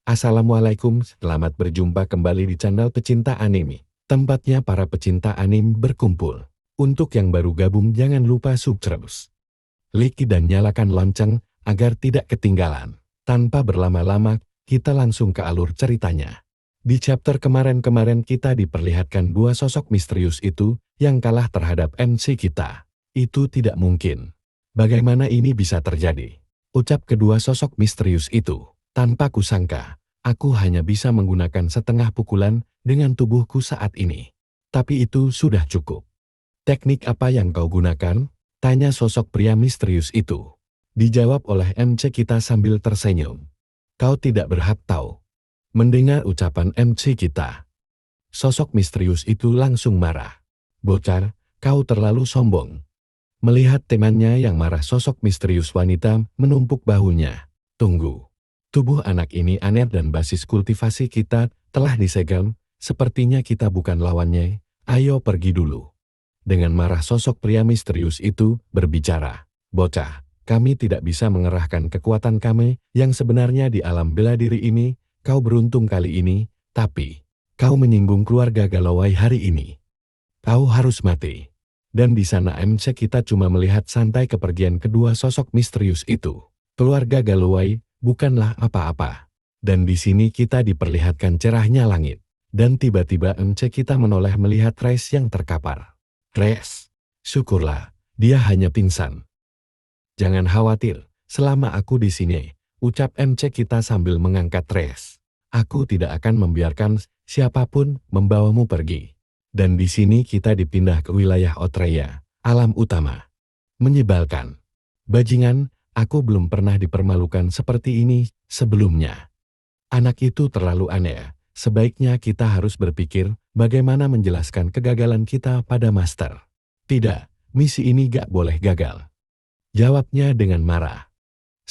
Assalamualaikum, selamat berjumpa kembali di channel pecinta anime. Tempatnya para pecinta anime berkumpul. Untuk yang baru gabung jangan lupa subscribe, like dan nyalakan lonceng agar tidak ketinggalan. Tanpa berlama-lama, kita langsung ke alur ceritanya. Di chapter kemarin-kemarin kita diperlihatkan dua sosok misterius itu yang kalah terhadap MC kita. Itu tidak mungkin. Bagaimana ini bisa terjadi? Ucap kedua sosok misterius itu. Tanpa kusangka, aku hanya bisa menggunakan setengah pukulan dengan tubuhku saat ini. Tapi itu sudah cukup. Teknik apa yang kau gunakan? Tanya sosok pria misterius itu. Dijawab oleh MC kita sambil tersenyum. Kau tidak berhak tahu. Mendengar ucapan MC kita, sosok misterius itu langsung marah. Bocah, kau terlalu sombong. Melihat temannya yang marah, sosok misterius wanita menumpuk bahunya. Tunggu. Tubuh anak ini aneh dan basis kultivasi kita telah disegel, sepertinya kita bukan lawannya, ayo pergi dulu. Dengan marah sosok pria misterius itu berbicara, bocah, kami tidak bisa mengerahkan kekuatan kami yang sebenarnya di alam bela diri ini, kau beruntung kali ini, tapi kau menyinggung keluarga Galloway hari ini. Kau harus mati. Dan di sana MC kita cuma melihat santai kepergian kedua sosok misterius itu. Keluarga Galloway bukanlah apa-apa. Dan di sini kita diperlihatkan cerahnya langit. Dan tiba-tiba MC kita menoleh melihat Trace yang terkapar. Trace, syukurlah, dia hanya pingsan. Jangan khawatir, selama aku di sini, ucap MC kita sambil mengangkat Trace. Aku tidak akan membiarkan siapapun membawamu pergi. Dan di sini kita dipindah ke wilayah Outreya, alam utama. Menyebalkan. Bajingan, aku belum pernah dipermalukan seperti ini sebelumnya. Anak itu terlalu aneh. Sebaiknya kita harus berpikir bagaimana menjelaskan kegagalan kita pada Master. Tidak, misi ini gak boleh gagal. Jawabnya dengan marah.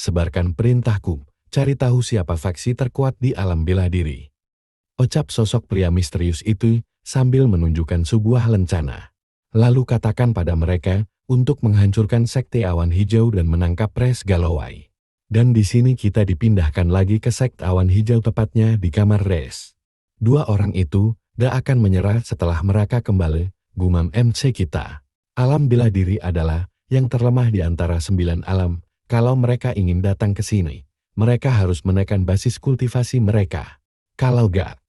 Sebarkan perintahku, cari tahu siapa faksi terkuat di alam bela diri. Ucap sosok pria misterius itu sambil menunjukkan sebuah lencana. Lalu katakan pada mereka untuk menghancurkan sekte awan hijau dan menangkap Trace Galloway. Dan di sini kita dipindahkan lagi ke sekte awan hijau, tepatnya di kamar Trace. Dua orang itu gak akan menyerah setelah mereka kembali, gumam MC kita. Alam bela diri adalah yang terlemah di antara 9 alam. Kalau mereka ingin datang ke sini, mereka harus menekan basis kultivasi mereka. Kalau gak,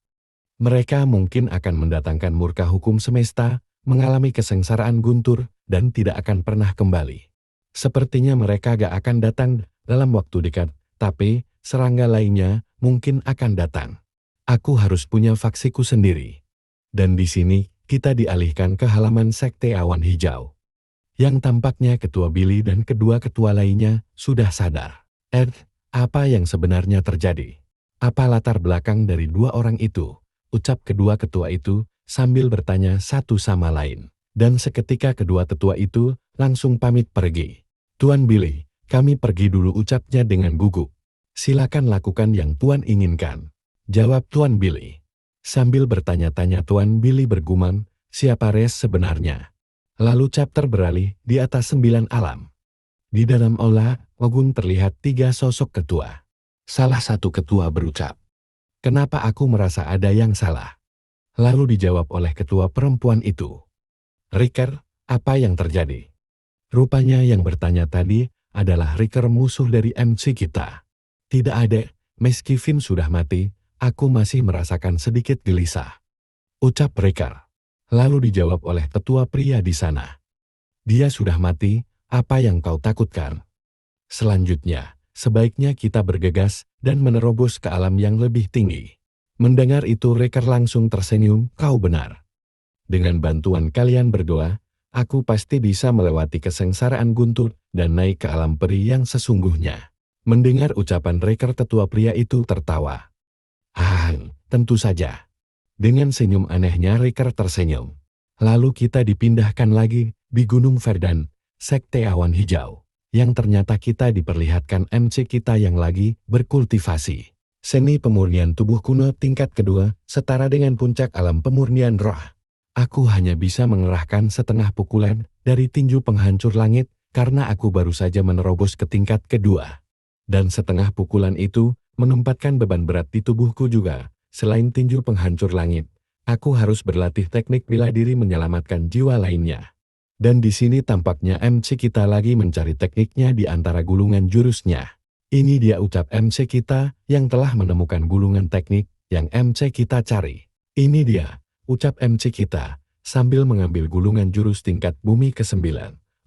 mereka mungkin akan mendatangkan murka hukum semesta, mengalami kesengsaraan guntur, dan tidak akan pernah kembali. Sepertinya mereka gak akan datang dalam waktu dekat, tapi serangga lainnya mungkin akan datang. Aku harus punya faksiku sendiri. Dan di sini, kita dialihkan ke halaman sekte awan hijau. Yang tampaknya ketua Billy dan kedua ketua lainnya sudah sadar. Apa yang sebenarnya terjadi? Apa latar belakang dari dua orang itu? Ucap kedua ketua itu sambil bertanya satu sama lain. Dan seketika kedua tetua itu langsung pamit pergi. Tuan Billy, kami pergi dulu, ucapnya dengan gugup. Silakan lakukan yang Tuan inginkan, jawab Tuan Billy. Sambil bertanya-tanya Tuan Billy bergumam, siapa Res sebenarnya? Lalu chapter beralih di atas 9 alam. Di dalam aula, Ogun terlihat 3 sosok ketua. Salah satu ketua berucap, kenapa aku merasa ada yang salah? Lalu dijawab oleh ketua perempuan itu. Riker, apa yang terjadi? Rupanya yang bertanya tadi adalah Riker, musuh dari MC kita. Tidak ada, meski Finn sudah mati, aku masih merasakan sedikit gelisah. Ucap Riker. Lalu dijawab oleh tetua pria di sana. Dia sudah mati, apa yang kau takutkan? Selanjutnya, sebaiknya kita bergegas dan menerobos ke alam yang lebih tinggi. Mendengar itu Riker langsung tersenyum, kau benar. Dengan bantuan kalian berdua, aku pasti bisa melewati kesengsaraan guntur dan naik ke alam peri yang sesungguhnya. Mendengar ucapan Riker, tetua pria itu tertawa. Tentu saja. Dengan senyum anehnya Riker tersenyum. Lalu kita dipindahkan lagi di Gunung Verdan, sekte awan hijau. Yang ternyata kita diperlihatkan MC kita yang lagi berkultivasi. Seni pemurnian tubuh kuno tingkat kedua, setara dengan puncak alam pemurnian roh. Aku hanya bisa mengerahkan setengah pukulan dari tinju penghancur langit karena aku baru saja menerobos ke tingkat kedua. Dan setengah pukulan itu menempatkan beban berat di tubuhku juga. Selain tinju penghancur langit, aku harus berlatih teknik bela diri menyelamatkan jiwa lainnya. Dan di sini tampaknya MC kita lagi mencari tekniknya di antara gulungan jurusnya. Ini dia ucap MC kita yang telah menemukan gulungan teknik yang MC kita cari. Ini dia, ucap MC kita, sambil mengambil gulungan jurus tingkat bumi ke-9,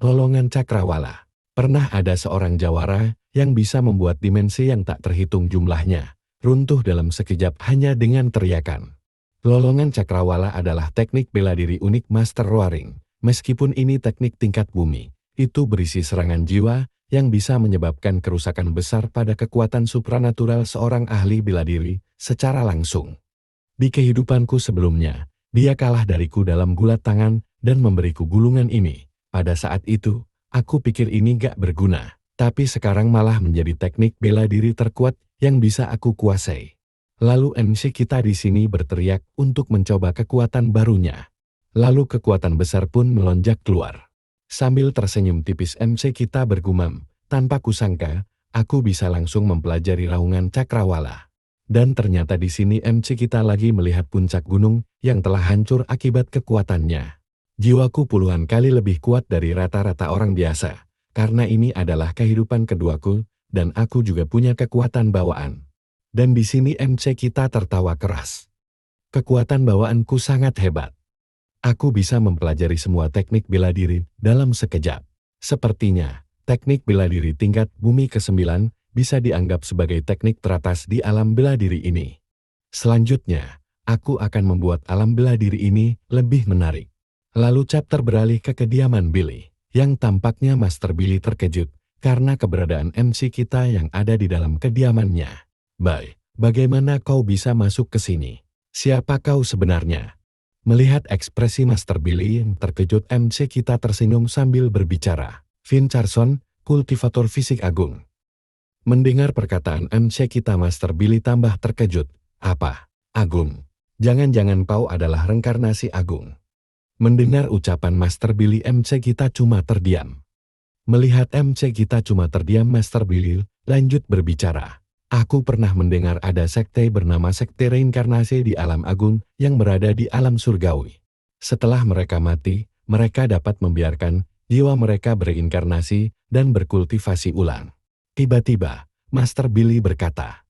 Lolongan Cakrawala. Pernah ada seorang jawara yang bisa membuat dimensi yang tak terhitung jumlahnya runtuh dalam sekejap hanya dengan teriakan. Lolongan Cakrawala adalah teknik bela diri unik Master Roaring. Meskipun ini teknik tingkat bumi, itu berisi serangan jiwa yang bisa menyebabkan kerusakan besar pada kekuatan supranatural seorang ahli bela diri secara langsung. Di kehidupanku sebelumnya, dia kalah dariku dalam gulat tangan dan memberiku gulungan ini. Pada saat itu, aku pikir ini gak berguna, tapi sekarang malah menjadi teknik bela diri terkuat yang bisa aku kuasai. Lalu MC kita di sini berteriak untuk mencoba kekuatan barunya. Lalu kekuatan besar pun melonjak keluar. Sambil tersenyum tipis MC kita bergumam, tanpa kusangka, aku bisa langsung mempelajari raungan cakrawala. Dan ternyata di sini MC kita lagi melihat puncak gunung yang telah hancur akibat kekuatannya. Jiwaku puluhan kali lebih kuat dari rata-rata orang biasa, karena ini adalah kehidupan keduaku, dan aku juga punya kekuatan bawaan. Dan di sini MC kita tertawa keras. Kekuatan bawaanku sangat hebat. Aku bisa mempelajari semua teknik bela diri dalam sekejap. Sepertinya, teknik bela diri tingkat bumi ke-9 bisa dianggap sebagai teknik teratas di alam bela diri ini. Selanjutnya, aku akan membuat alam bela diri ini lebih menarik. Lalu chapter beralih ke kediaman Billy, yang tampaknya Master Billy terkejut karena keberadaan MC kita yang ada di dalam kediamannya. Bagaimana kau bisa masuk ke sini? Siapa kau sebenarnya? Melihat ekspresi Master Billy yang terkejut, MC kita tersenyum sambil berbicara. Vincarson, kultivator fisik agung. Mendengar perkataan MC kita, Master Billy tambah terkejut. Apa? Agung? Jangan-jangan kau adalah reinkarnasi agung? Mendengar ucapan Master Billy, MC kita cuma terdiam. Melihat MC kita cuma terdiam, Master Billy lanjut berbicara. Aku pernah mendengar ada sekte bernama Sekte Reinkarnasi di alam agung yang berada di alam surgawi. Setelah mereka mati, mereka dapat membiarkan jiwa mereka bereinkarnasi dan berkultivasi ulang. Tiba-tiba, Master Billy berkata,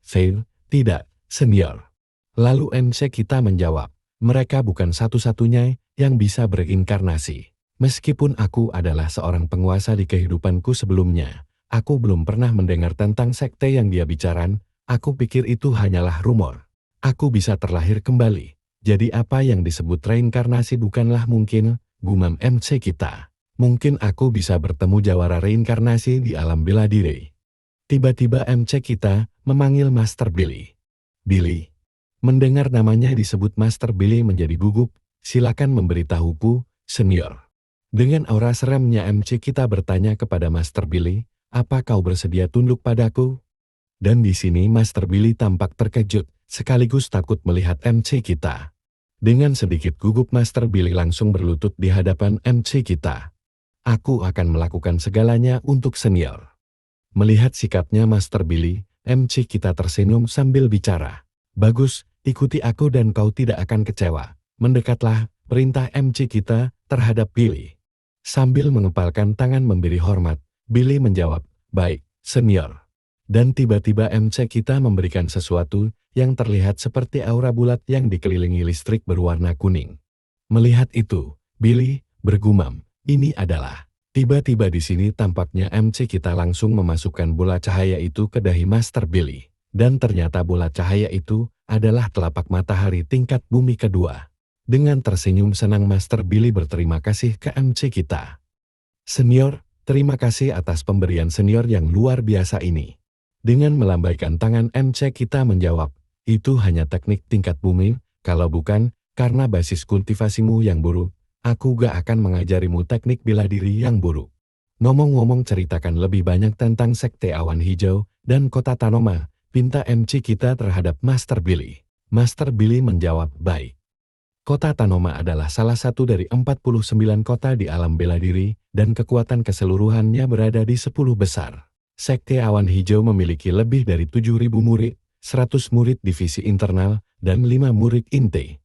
"Fail, tidak, senior." Lalu MC kita menjawab, "Mereka bukan satu-satunya yang bisa bereinkarnasi. Meskipun aku adalah seorang penguasa di kehidupanku sebelumnya, aku belum pernah mendengar tentang sekte yang dia bicarakan. Aku pikir itu hanyalah rumor. Aku bisa terlahir kembali. Jadi apa yang disebut reinkarnasi bukanlah mungkin," gumam MC kita. "Mungkin aku bisa bertemu jawara reinkarnasi di alam bela diri." Tiba-tiba MC kita memanggil Master Billy. "Billy." Mendengar namanya disebut, Master Billy menjadi gugup. "Silakan memberitahuku, senior." Dengan aura seramnya MC kita bertanya kepada Master Billy, "Apa kau bersedia tunduk padaku?" Dan di sini Master Billy tampak terkejut, sekaligus takut melihat MC kita. Dengan sedikit gugup, Master Billy langsung berlutut di hadapan MC kita. "Aku akan melakukan segalanya untuk senior." Melihat sikapnya Master Billy, MC kita tersenyum sambil bicara. "Bagus, ikuti aku dan kau tidak akan kecewa." "Mendekatlah," perintah MC kita terhadap Billy. Sambil mengepalkan tangan memberi hormat, Billy menjawab, "Baik, senior." Dan tiba-tiba MC kita memberikan sesuatu yang terlihat seperti aura bulat yang dikelilingi listrik berwarna kuning. Melihat itu, Billy bergumam, "Ini adalah..." Tiba-tiba di sini tampaknya MC kita langsung memasukkan bola cahaya itu ke dahi Master Billy. Dan ternyata bola cahaya itu adalah telapak matahari tingkat bumi kedua. Dengan tersenyum senang, Master Billy berterima kasih ke MC kita. "Senior, terima kasih atas pemberian senior yang luar biasa ini." Dengan melambaikan tangan, MC kita menjawab, "Itu hanya teknik tingkat bumi, kalau bukan karena basis kultivasimu yang buruk, aku gak akan mengajarimu teknik bela diri yang buruk." Ngomong-ngomong, ceritakan lebih banyak tentang Sekte Awan Hijau dan Kota Tanoma, pinta MC kita terhadap Master Billy. Master Billy menjawab, "Baik." Kota Tanoma adalah salah satu dari 49 kota di alam bela diri, dan kekuatan keseluruhannya berada di 10 besar. Sekte Awan Hijau memiliki lebih dari 7.000 murid, 100 murid divisi internal, dan 5 murid inti.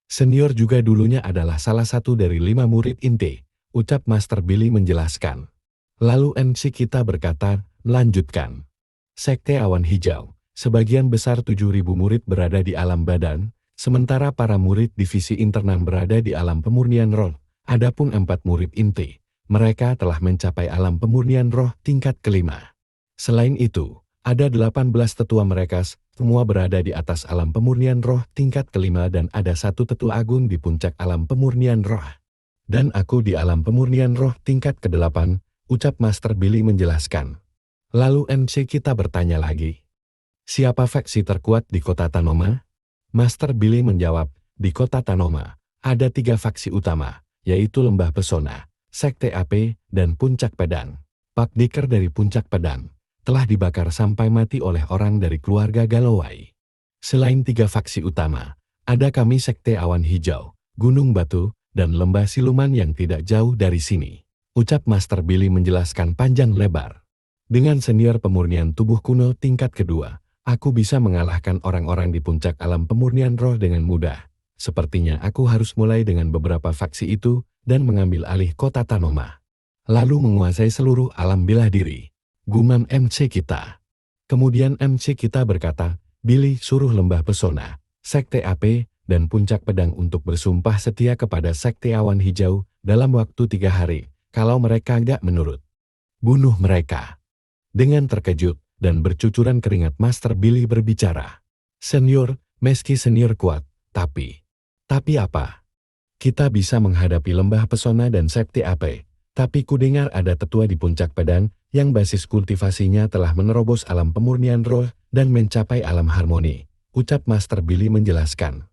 Senior juga dulunya adalah salah satu dari 5 murid inti, ucap Master Billy menjelaskan. Lalu MC kita berkata, melanjutkan. Sekte Awan Hijau, sebagian besar 7.000 murid berada di alam badan, sementara para murid divisi internal berada di alam pemurnian roh. Adapun 4 murid inti, mereka telah mencapai alam pemurnian roh tingkat kelima. Selain itu, ada 18 tetua mereka, semua berada di atas alam pemurnian roh tingkat kelima dan ada 1 tetua agung di puncak alam pemurnian roh. Dan aku di alam pemurnian roh tingkat ke-8, ucap Master Billy menjelaskan. Lalu MC kita bertanya lagi. Siapa faksi terkuat di kota Tanoma? Master Billy menjawab, di kota Tanoma, ada 3 faksi utama, yaitu Lembah Pesona, Sekte AP, dan Puncak Pedang. Pak Diker dari Puncak Pedang telah dibakar sampai mati oleh orang dari keluarga Galowai. Selain 3 faksi utama, ada kami Sekte Awan Hijau, Gunung Batu, dan Lembah Siluman yang tidak jauh dari sini. Ucap Master Billy menjelaskan panjang lebar. Dengan senior pemurnian tubuh kuno tingkat kedua, aku bisa mengalahkan orang-orang di puncak alam pemurnian roh dengan mudah. Sepertinya aku harus mulai dengan beberapa faksi itu dan mengambil alih kota Tanoma. Lalu menguasai seluruh alam bela diri. Gumam MC kita. Kemudian MC kita berkata, Billy suruh Lembah Pesona, Sekte AP, dan Puncak Pedang untuk bersumpah setia kepada Sekte Awan Hijau dalam waktu 3 hari. Kalau mereka nggak menurut, bunuh mereka. Dengan terkejut dan bercucuran keringat Master Billy berbicara. Senior, meski senior kuat, tapi apa? Kita bisa menghadapi Lembah Pesona dan Sekte AP. Tapi kudengar ada tetua di Puncak Pedang yang basis kultivasinya telah menerobos alam pemurnian roh dan mencapai alam harmoni, ucap Master Billy menjelaskan.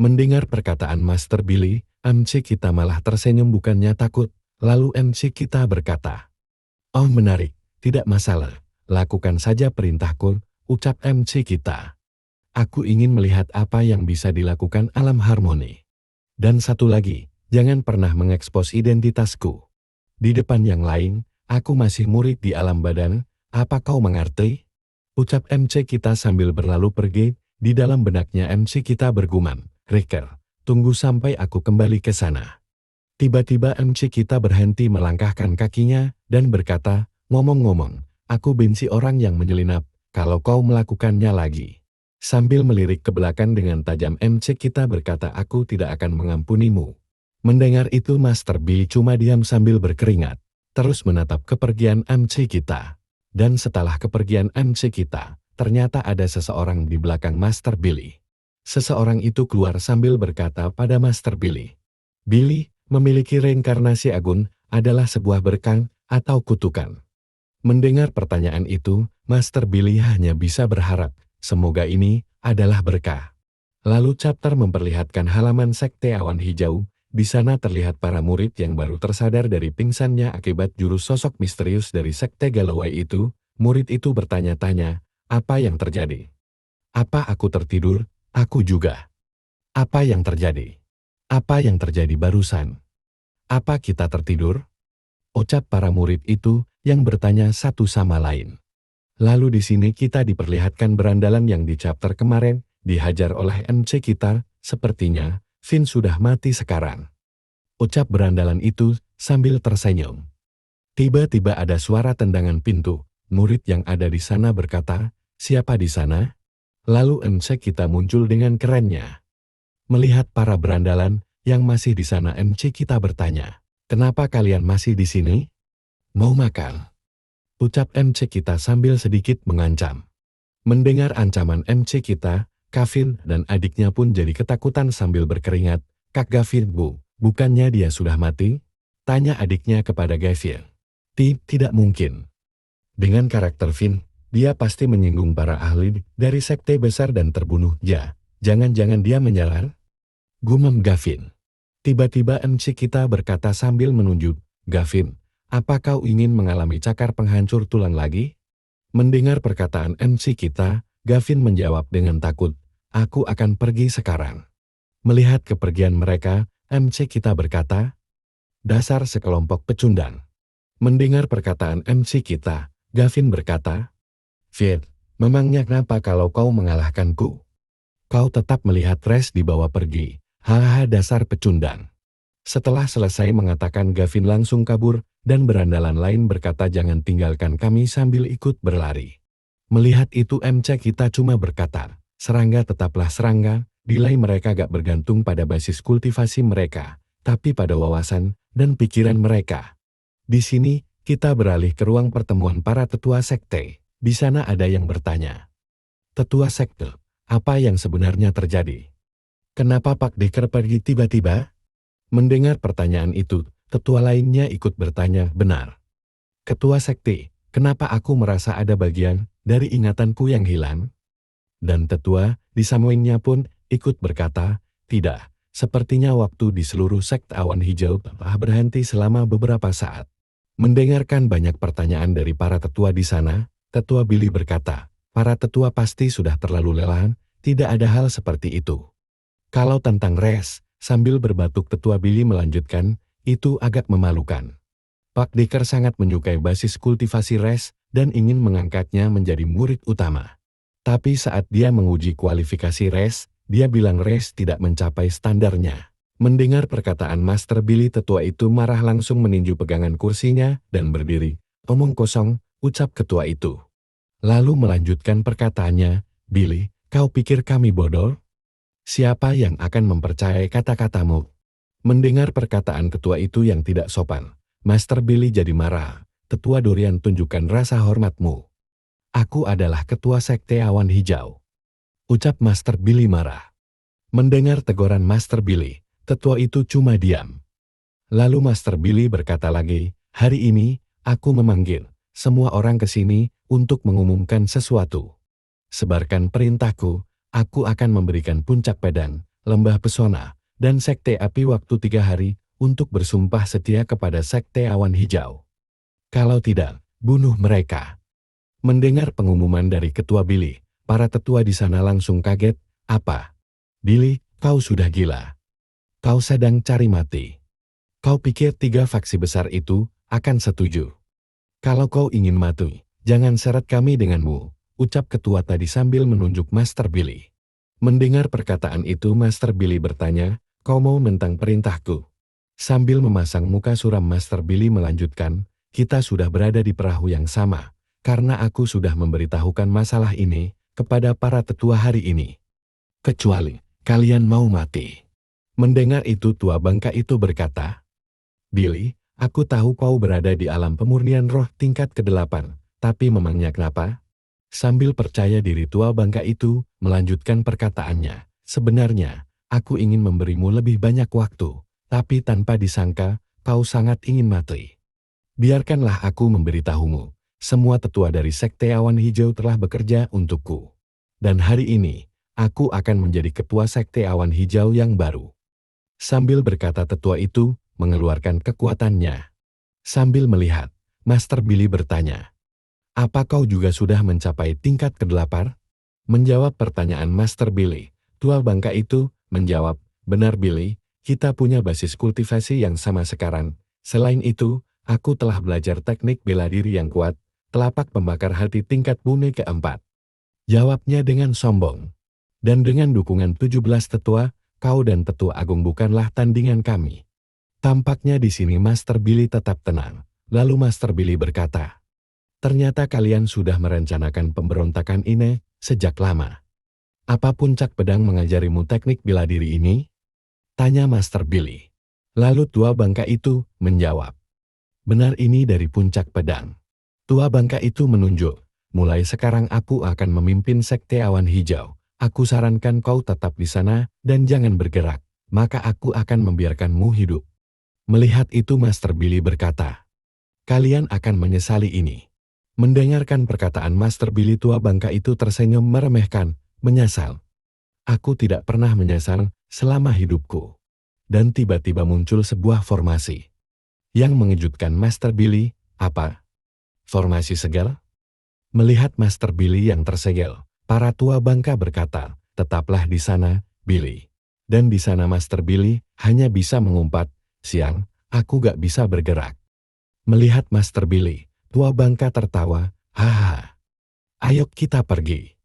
Mendengar perkataan Master Billy, MC kita malah tersenyum bukannya takut, lalu MC kita berkata, oh menarik, tidak masalah, lakukan saja perintahku, ucap MC kita. Aku ingin melihat apa yang bisa dilakukan alam harmoni. Dan satu lagi, jangan pernah mengekspos identitasku. Di depan yang lain, aku masih murid di alam badan, apa kau mengerti? Ucap MC kita sambil berlalu pergi, di dalam benaknya MC kita bergumam, Riker, tunggu sampai aku kembali ke sana. Tiba-tiba MC kita berhenti melangkahkan kakinya, dan berkata, ngomong-ngomong, aku benci orang yang menyelinap, kalau kau melakukannya lagi. Sambil melirik ke belakang dengan tajam MC kita berkata aku tidak akan mengampunimu. Mendengar itu Master Billy cuma diam sambil berkeringat, terus menatap kepergian MC kita. Dan setelah kepergian MC kita, ternyata ada seseorang di belakang Master Billy. Seseorang itu keluar sambil berkata pada Master Billy, Billy, memiliki reinkarnasi agung adalah sebuah berkah atau kutukan. Mendengar pertanyaan itu, Master Billy hanya bisa berharap, semoga ini adalah berkah. Lalu chapter memperlihatkan halaman Sekte Awan Hijau. Di sana terlihat para murid yang baru tersadar dari pingsannya akibat jurus sosok misterius dari Sekte Galowai itu. Murid itu bertanya-tanya, apa yang terjadi? Apa aku tertidur? Aku juga. Apa yang terjadi? Apa yang terjadi barusan? Apa kita tertidur? Ucap para murid itu yang bertanya satu sama lain. Lalu di sini kita diperlihatkan berandalan yang di chapter kemarin, dihajar oleh MC kita, sepertinya Finn sudah mati sekarang. Ucap berandalan itu sambil tersenyum. Tiba-tiba ada suara tendangan pintu. Murid yang ada di sana berkata, siapa di sana? Lalu MC kita muncul dengan kerennya. Melihat para berandalan yang masih di sana, MC kita bertanya, kenapa kalian masih di sini? Mau makan? Ucap MC kita sambil sedikit mengancam. Mendengar ancaman MC kita, Gavin dan adiknya pun jadi ketakutan sambil berkeringat. Kak Gavin, Bu, bukannya dia sudah mati? Tanya adiknya kepada Gavin. Tidak mungkin. Dengan karakter Finn, dia pasti menyinggung para ahli dari sekte besar dan terbunuh. Ya, jangan-jangan dia menyerang? Gumam Gavin. Tiba-tiba MC kita berkata sambil menunjuk, Gavin, apa kau ingin mengalami cakar penghancur tulang lagi? Mendengar perkataan MC kita, Gavin menjawab dengan takut, aku akan pergi sekarang. Melihat kepergian mereka, MC kita berkata, dasar sekelompok pecundang. Mendengar perkataan MC kita, Gavin berkata, Fit, memangnya kenapa kalau kau mengalahkanku? Kau tetap melihat Res dibawa pergi. Hahaha dasar pecundang. Setelah selesai mengatakan Gavin langsung kabur dan berandalan lain berkata jangan tinggalkan kami sambil ikut berlari. Melihat itu MC kita cuma berkata, serangga tetaplah serangga, nilai mereka gak bergantung pada basis kultivasi mereka, tapi pada wawasan dan pikiran mereka. Di sini, kita beralih ke ruang pertemuan para tetua sekte. Di sana ada yang bertanya. Tetua sekte, apa yang sebenarnya terjadi? Kenapa Pak Dekker pergi tiba-tiba? Mendengar pertanyaan itu, tetua lainnya ikut bertanya, benar. Ketua sekte, kenapa aku merasa ada bagian dari ingatanku yang hilang? Dan tetua di Samoinnya pun ikut berkata, tidak, sepertinya waktu di seluruh sekte awan hijau telah berhenti selama beberapa saat. Mendengarkan banyak pertanyaan dari para tetua di sana, tetua Billy berkata, para tetua pasti sudah terlalu lelah, tidak ada hal seperti itu. Kalau tentang Res, sambil berbatuk tetua Billy melanjutkan, itu agak memalukan. Pak Dekker sangat menyukai basis kultivasi Res dan ingin mengangkatnya menjadi murid utama. Tapi saat dia menguji kualifikasi Res, dia bilang Res tidak mencapai standarnya. Mendengar perkataan Master Billy tetua itu marah langsung meninju pegangan kursinya dan berdiri. Omong kosong, ucap ketua itu. Lalu melanjutkan perkataannya, Billy, kau pikir kami bodoh? Siapa yang akan mempercayai kata-katamu? Mendengar perkataan ketua itu yang tidak sopan, Master Billy jadi marah. Tetua Dorian tunjukkan rasa hormatmu. Aku adalah ketua sekte awan hijau. Ucap Master Billy marah. Mendengar teguran Master Billy, tetua itu cuma diam. Lalu Master Billy berkata lagi, hari ini, aku memanggil semua orang ke sini untuk mengumumkan sesuatu. Sebarkan perintahku. Aku akan memberikan puncak pedang, lembah pesona, dan sekte api waktu 3 hari untuk bersumpah setia kepada sekte awan hijau. Kalau tidak, bunuh mereka. Mendengar pengumuman dari ketua Billy, para tetua di sana langsung kaget. Apa? Billy, kau sudah gila. Kau sedang cari mati. Kau pikir 3 faksi besar itu akan setuju? Kalau kau ingin mati, jangan seret kami denganmu. Ucap ketua tadi sambil menunjuk Master Billy. Mendengar perkataan itu Master Billy bertanya, kau mau mentang perintahku? Sambil memasang muka suram Master Billy melanjutkan, kita sudah berada di perahu yang sama, karena aku sudah memberitahukan masalah ini kepada para tetua hari ini. Kecuali, kalian mau mati. Mendengar itu tua bangka itu berkata, Billy, aku tahu kau berada di alam pemurnian roh tingkat ke-8, tapi memangnya kenapa? Sambil percaya diri tua bangka itu, melanjutkan perkataannya. Sebenarnya, aku ingin memberimu lebih banyak waktu, tapi tanpa disangka, kau sangat ingin mati. Biarkanlah aku memberitahumu, semua tetua dari sekte awan hijau telah bekerja untukku. Dan hari ini, aku akan menjadi ketua sekte awan hijau yang baru. Sambil berkata tetua itu, mengeluarkan kekuatannya. Sambil melihat, Master Billy bertanya, apa kau juga sudah mencapai tingkat ke-8? Menjawab pertanyaan Master Billy, tua bangka itu menjawab, benar Billy, kita punya basis kultivasi yang sama sekarang. Selain itu, aku telah belajar teknik bela diri yang kuat, telapak pembakar hati tingkat bune ke-4. Jawabnya dengan sombong. Dan dengan dukungan 17 tetua, kau dan tetua agung bukanlah tandingan kami. Tampaknya di sini Master Billy tetap tenang. Lalu Master Billy berkata, ternyata kalian sudah merencanakan pemberontakan ini sejak lama. Apa puncak pedang mengajarimu teknik bela diri ini? Tanya Master Billy. Lalu tua bangka itu menjawab. Benar ini dari puncak pedang. Tua bangka itu menunjuk. Mulai sekarang aku akan memimpin sekte awan hijau. Aku sarankan kau tetap di sana dan jangan bergerak. Maka aku akan membiarkanmu hidup. Melihat itu Master Billy berkata, kalian akan menyesali ini. Mendengarkan perkataan Master Billy tua bangka itu tersenyum meremehkan, menyesal. Aku tidak pernah menyesal selama hidupku. Dan tiba-tiba muncul sebuah formasi. Yang mengejutkan Master Billy, apa? Formasi segel? Melihat Master Billy yang tersegel, para tua bangka berkata, tetaplah di sana, Billy. Dan di sana Master Billy hanya bisa mengumpat, siang, aku gak bisa bergerak. Melihat Master Billy, tua bangka tertawa, Haha, ayo kita pergi.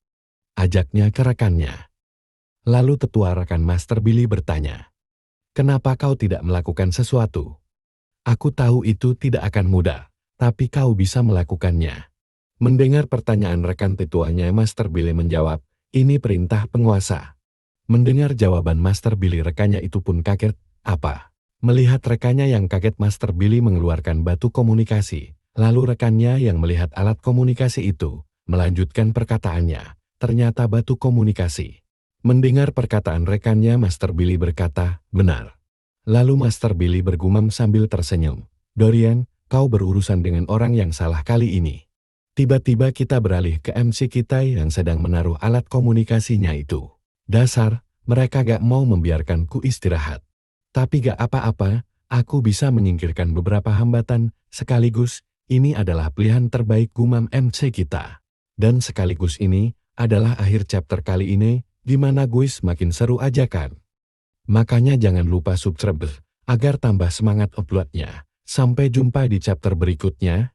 Ajaknya ke rekannya. Lalu tetua rekan Master Billy bertanya, kenapa kau tidak melakukan sesuatu? Aku tahu itu tidak akan mudah, tapi kau bisa melakukannya. Mendengar pertanyaan rekan tetuanya, Master Billy menjawab, ini perintah penguasa. Mendengar jawaban Master Billy, rekannya itu pun kaget. Apa? Melihat rekannya yang kaget, Master Billy mengeluarkan batu komunikasi. Lalu rekannya yang melihat alat komunikasi itu, melanjutkan perkataannya. Ternyata batu komunikasi. Mendengar perkataan rekannya, Master Billy berkata, benar. Lalu Master Billy bergumam sambil tersenyum. Dorian, kau berurusan dengan orang yang salah kali ini. Tiba-tiba kita beralih ke MC kita yang sedang menaruh alat komunikasinya itu. Dasar, mereka gak mau membiarkanku istirahat. Tapi gak apa-apa, aku bisa menyingkirkan beberapa hambatan, sekaligus, ini adalah pilihan terbaik, gumam MC kita. Dan sekaligus ini, adalah akhir chapter kali ini, dimana guys makin seru aja kan? Makanya jangan lupa subscribe, agar tambah semangat uploadnya. Sampai jumpa di chapter berikutnya.